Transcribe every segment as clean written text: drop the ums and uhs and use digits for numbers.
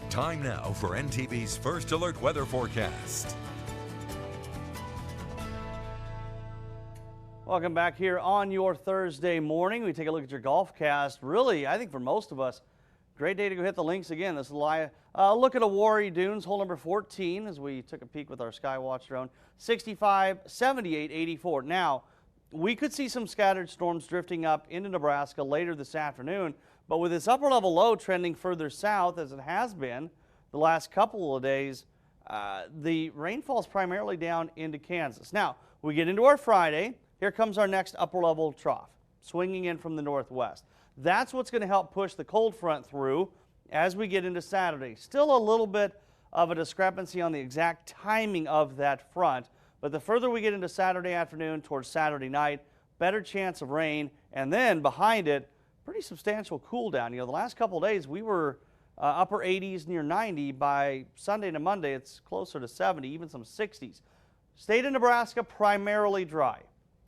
Time now for NTV's First Alert weather forecast. Welcome back here on your Thursday morning. We take a look at your golf cast. Really, I think for most of us, great day to go hit the links again. This is a look at Awarre Dunes, hole number 14, as we took a peek with our Skywatch drone. 65, 78, 84. Now, we could see some scattered storms drifting up into Nebraska later this afternoon, but with this upper level low trending further south, as it has been the last couple of days, the rainfall is primarily down into Kansas. Now, we get into our Friday. Here comes our next upper level trough, swinging in from the northwest. That's what's going to help push the cold front through as we get into Saturday. Still a little bit of a discrepancy on the exact timing of that front, but the further we get into Saturday afternoon towards Saturday night, better chance of rain, and then behind it, pretty substantial cool down. You know, the last couple of days we were upper 80s, near 90. By Sunday to Monday, it's closer to 70, even some 60s. State of Nebraska primarily dry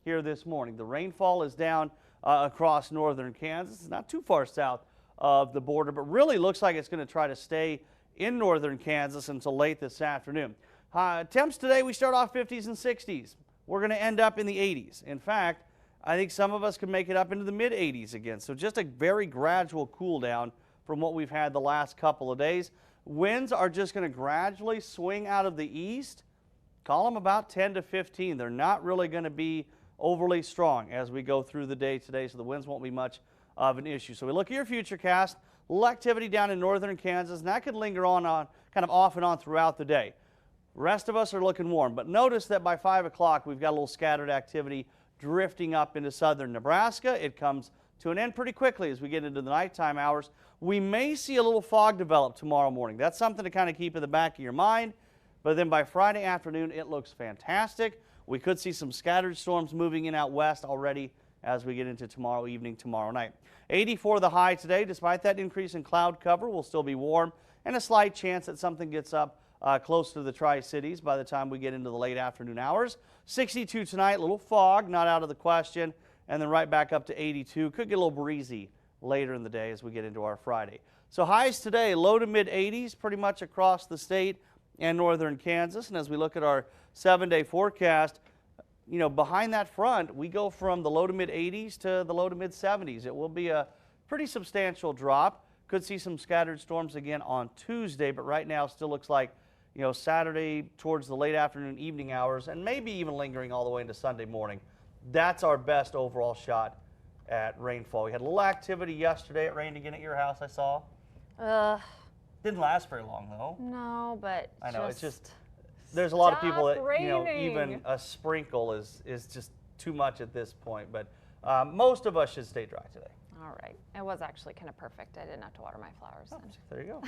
here this morning. The rainfall is down across northern Kansas. It's not too far south of the border, but really looks like it's going to try to stay in northern Kansas until late this afternoon. Temps today, we start off 50s and 60s. We're going to end up in the 80s. In fact, I think some of us could make it up into the mid 80s again. So just a very gradual cool down from what we've had the last couple of days. Winds are just going to gradually swing out of the east. Call them about 10 to 15. They're not really going to be overly strong as we go through the day today, so the winds won't be much of an issue. So we look at your future cast. A little activity down in northern Kansas, and that could linger on kind of off and on throughout the day. Rest of us are looking warm, but notice that by 5 o'clock we've got a little scattered activity drifting up into southern Nebraska. It comes to an end pretty quickly as we get into the nighttime hours. We may see a little fog develop tomorrow morning. That's something to kind of keep in the back of your mind, but then by Friday afternoon it looks fantastic. We could see some scattered storms moving in out west already as we get into tomorrow evening, tomorrow night. 84 the high today. Despite that increase in cloud cover, we'll still be warm, and a slight chance that something gets up close to the Tri-Cities by the time we get into the late afternoon hours. 62 tonight, a little fog, not out of the question, and then right back up to 82. Could get a little breezy later in the day as we get into our Friday. So highs today, low to mid 80s pretty much across the state and northern Kansas. And as we look at our 7-day forecast, you know, behind that front, we go from the low to mid 80s to the low to mid 70s. It will be a pretty substantial drop. Could see some scattered storms again on Tuesday, but right now still looks like, you know, Saturday towards the late afternoon, evening hours, and maybe even lingering all the way into Sunday morning. That's our best overall shot at rainfall. We had a little activity yesterday. It rained again at your house, I saw. Didn't last very long, though. No, but I know, it's just, there's a lot of people that, raining. you know, even a sprinkle is just too much at this point. But most of us should stay dry today. All right. It was actually kind of perfect. I didn't have to water my flowers. Oh, there you go.